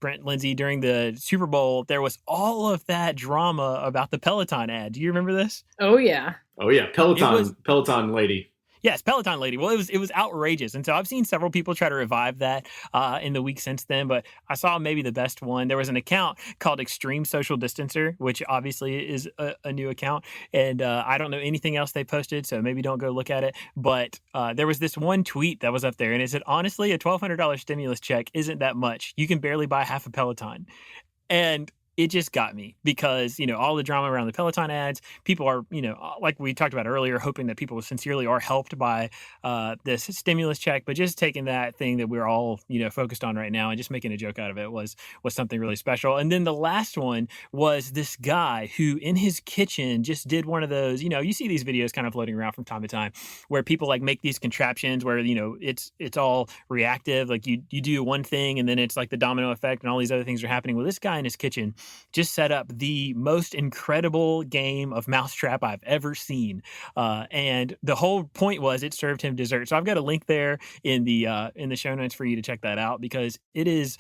Brent, Lindsay, during the Super Bowl, there was all of that drama about the Peloton ad. Do you remember this? Oh, yeah. Peloton lady. Yes, Peloton lady. Well, it was outrageous. And so I've seen several people try to revive that in the week since then, but I saw maybe the best one. There was an account called Extreme Social Distancer, which obviously is a new account. And I don't know anything else they posted, so maybe don't go look at it. But there was this one tweet that was up there, and it said, honestly, a $1,200 stimulus check isn't that much. You can barely buy half a Peloton. And it just got me because, all the drama around the Peloton ads, people are, like we talked about earlier, hoping that people sincerely are helped by this stimulus check, but just taking that thing that we're all, focused on right now and just making a joke out of it was something really special. And then the last one was this guy who in his kitchen just did one of those, you see these videos kind of floating around from time to time where people like make these contraptions where, it's all reactive. Like you do one thing and then it's like the domino effect and all these other things are happening. Well, this guy in his kitchen just set up the most incredible game of mousetrap I've ever seen. And the whole point was it served him dessert. So I've got a link there in the show notes for you to check that out because it's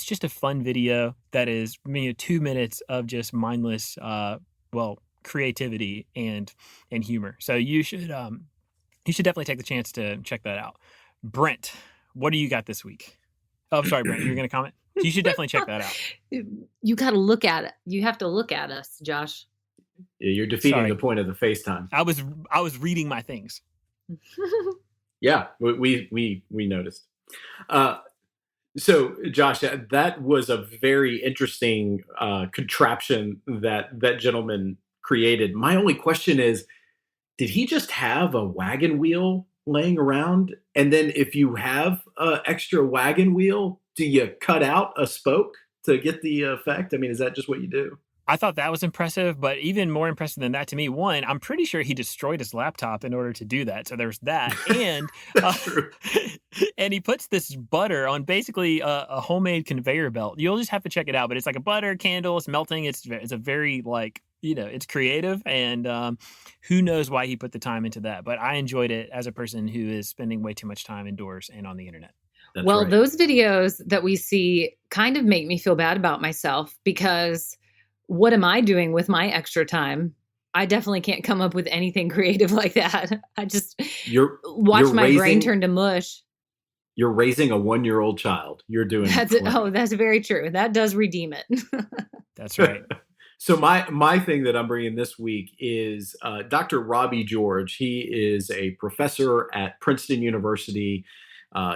just a fun video that is 2 minutes of just mindless, creativity and humor. So you should definitely take the chance to check that out. Brent, what do you got this week? Oh, I'm sorry, Brent, you're going to comment? You should definitely check that out. You got to look at it. You have to look at us, Josh. Yeah, you're defeating the point of the FaceTime. I was reading my things. Yeah, we noticed. So, Josh, that was a very interesting contraption that gentleman created. My only question is, did he just have a wagon wheel laying around? And then if you have an extra wagon wheel, do you cut out a spoke to get the effect? I mean, is that just what you do? I thought that was impressive, but even more impressive than that to me, one, I'm pretty sure he destroyed his laptop in order to do that. So there's that. And and he puts this butter on basically a homemade conveyor belt. You'll just have to check it out, but it's like a butter candle. It's melting. It's a very it's creative, and who knows why he put the time into that. But I enjoyed it as a person who is spending way too much time indoors and on the internet. That's well, right. Those videos that we see kind of make me feel bad about myself because what am I doing with my extra time? I definitely can't come up with anything creative like that. I just watch my brain turn to mush. You're raising a 1-year-old child. You're doing that's very true. That does redeem it. That's right. So my thing that I'm bringing this week is Dr. Robbie George. He is a professor at Princeton University.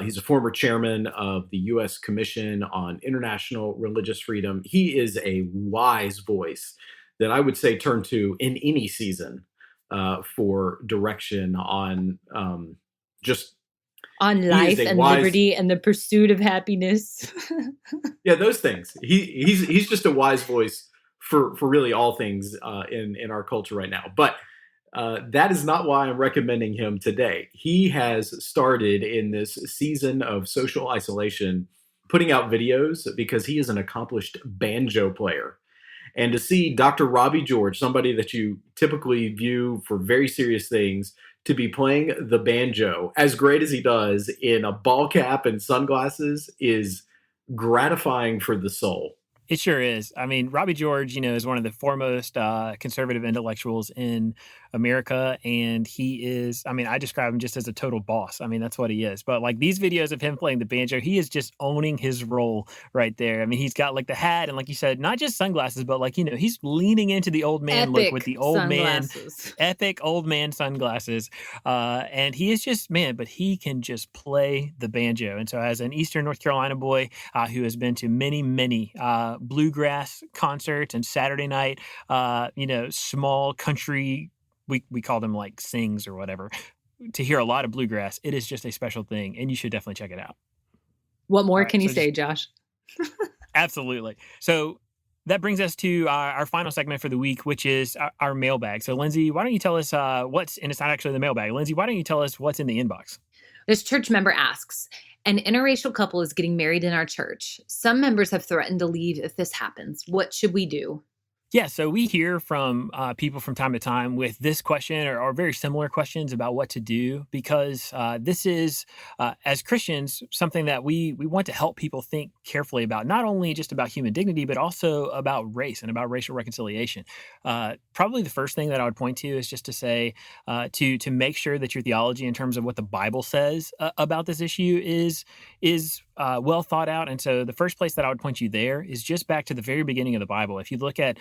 He's a former chairman of the U.S. Commission on International Religious Freedom. He is a wise voice that I would say turn to in any season for direction on just on life and liberty and the pursuit of happiness. Yeah, those things. He's just a wise voice for really all things in our culture right now. But that is not why I'm recommending him today. He has started in this season of social isolation, putting out videos because he is an accomplished banjo player. And to see Dr. Robbie George, somebody that you typically view for very serious things, to be playing the banjo as great as he does in a ball cap and sunglasses is gratifying for the soul. It sure is. I mean, Robbie George, is one of the foremost conservative intellectuals in America. And he is, I describe him just as a total boss. That's what he is. But like these videos of him playing the banjo, he is just owning his role right there. He's got like the hat and like you said, not just sunglasses, but like, he's leaning into the old man look with the old sunglasses. Epic old man sunglasses. And he is just, but he can just play the banjo. And so as an Eastern North Carolina boy who has been to many, many bluegrass concerts and Saturday night, small country, we call them like sings or whatever, to hear a lot of bluegrass, it is just a special thing, and you should definitely check it out. What more can you say, Josh? Absolutely. So that brings us to our final segment for the week, which is our mailbag. So Lindsay, why don't you tell us and it's not actually the mailbag. Lindsay, why don't you tell us what's in the inbox? This church member asks, an interracial couple is getting married in our church. Some members have threatened to leave if this happens. What should we do? Yeah, so we hear from people from time to time with this question or very similar questions about what to do, because this is, as Christians, something that we want to help people think carefully about, not only just about human dignity, but also about race and about racial reconciliation. Probably the first thing that I would point to is just to say to make sure that your theology in terms of what the Bible says about this issue is well thought out. And so the first place that I would point you there is just back to the very beginning of the Bible. If you look at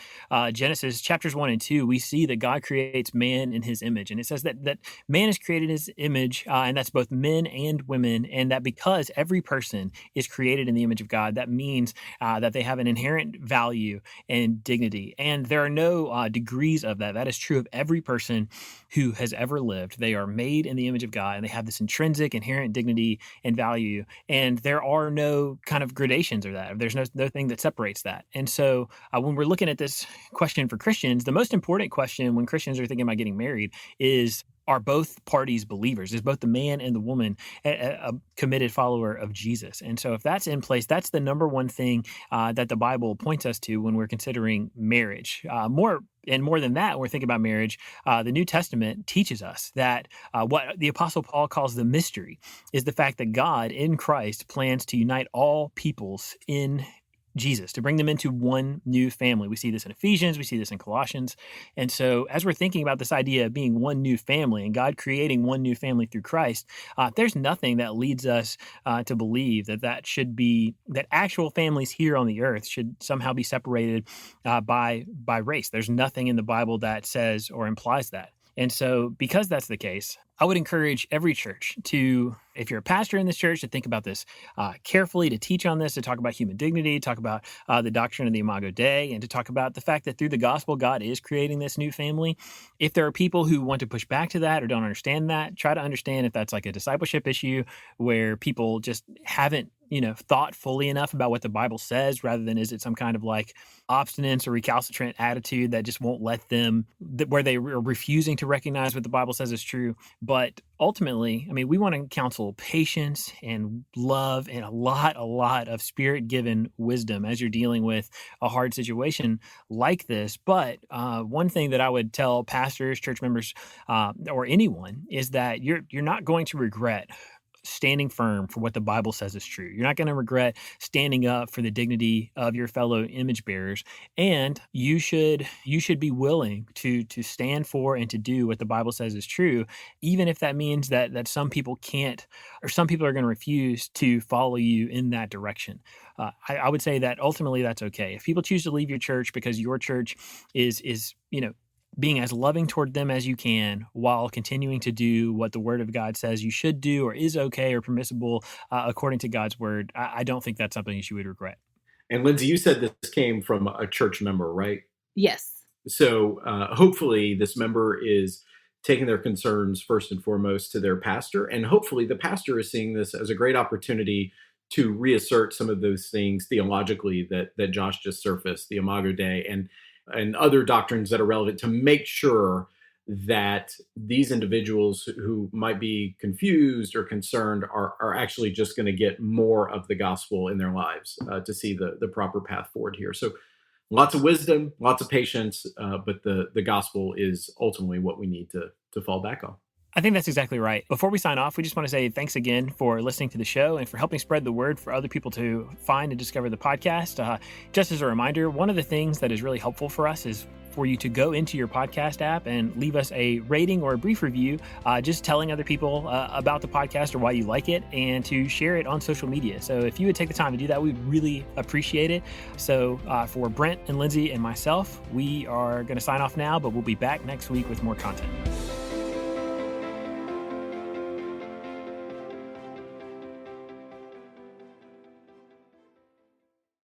Genesis chapters 1 and 2, we see that God creates man in his image. And it says that man is created in his image, and that's both men and women. And that because every person is created in the image of God, that means that they have an inherent value and dignity. And there are no degrees of that. That is true of every person who has ever lived. They are made in the image of God, and they have this intrinsic, inherent dignity and value. And there are no kind of gradations of that. There's no thing that separates that. And so when we're looking at this question for Christians, the most important question when Christians are thinking about getting married is, are both parties believers? Is both the man and the woman a committed follower of Jesus? And so if that's in place, that's the number one thing that the Bible points us to when we're considering marriage. More than that, when we're thinking about marriage, the New Testament teaches us that what the Apostle Paul calls the mystery is the fact that God in Christ plans to unite all peoples in Jesus, to bring them into one new family. We see this in Ephesians, we see this in Colossians. And so as we're thinking about this idea of being one new family and God creating one new family through Christ, there's nothing that leads us to believe that actual families here on the earth should somehow be separated by race. There's nothing in the Bible that says or implies that. And so because that's the case, I would encourage every church to, if you're a pastor in this church, to think about this carefully, to teach on this, to talk about human dignity, talk about the doctrine of the Imago Dei, and to talk about the fact that through the gospel, God is creating this new family. If there are people who want to push back to that or don't understand that, try to understand if that's like a discipleship issue where people just haven't thought fully enough about what the Bible says, rather than is it some kind of like obstinance or recalcitrant attitude that just won't let them, where they are refusing to recognize what the Bible says is true. But ultimately, we want to counsel patience and love and a lot of spirit-given wisdom as you're dealing with a hard situation like this. But one thing that I would tell pastors, church members, or anyone is that you're not going to regret standing firm for what the Bible says is true. You're not going to regret standing up for the dignity of your fellow image bearers. And you should be willing to stand for and to do what the Bible says is true, even if that means that some people can't, or some people are going to refuse to follow you in that direction. I would say that ultimately that's okay. If people choose to leave your church because your church is being as loving toward them as you can while continuing to do what the Word of God says you should do or is okay or permissible according to God's Word, I don't think that's something you would regret. And Lindsay, you said this came from a church member, right? Yes. So hopefully this member is taking their concerns first and foremost to their pastor. And hopefully the pastor is seeing this as a great opportunity to reassert some of those things theologically that Josh just surfaced, the Imago Dei and other doctrines that are relevant, to make sure that these individuals who might be confused or concerned are actually just going to get more of the gospel in their lives to see the proper path forward here. So lots of wisdom, lots of patience, but the gospel is ultimately what we need to fall back on. I think that's exactly right. Before we sign off, we just want to say thanks again for listening to the show and for helping spread the word for other people to find and discover the podcast. Just as a reminder, one of the things that is really helpful for us is for you to go into your podcast app and leave us a rating or a brief review, just telling other people about the podcast or why you like it, and to share it on social media. So if you would take the time to do that, we'd really appreciate it. So for Brent and Lindsay and myself, we are going to sign off now, but we'll be back next week with more content.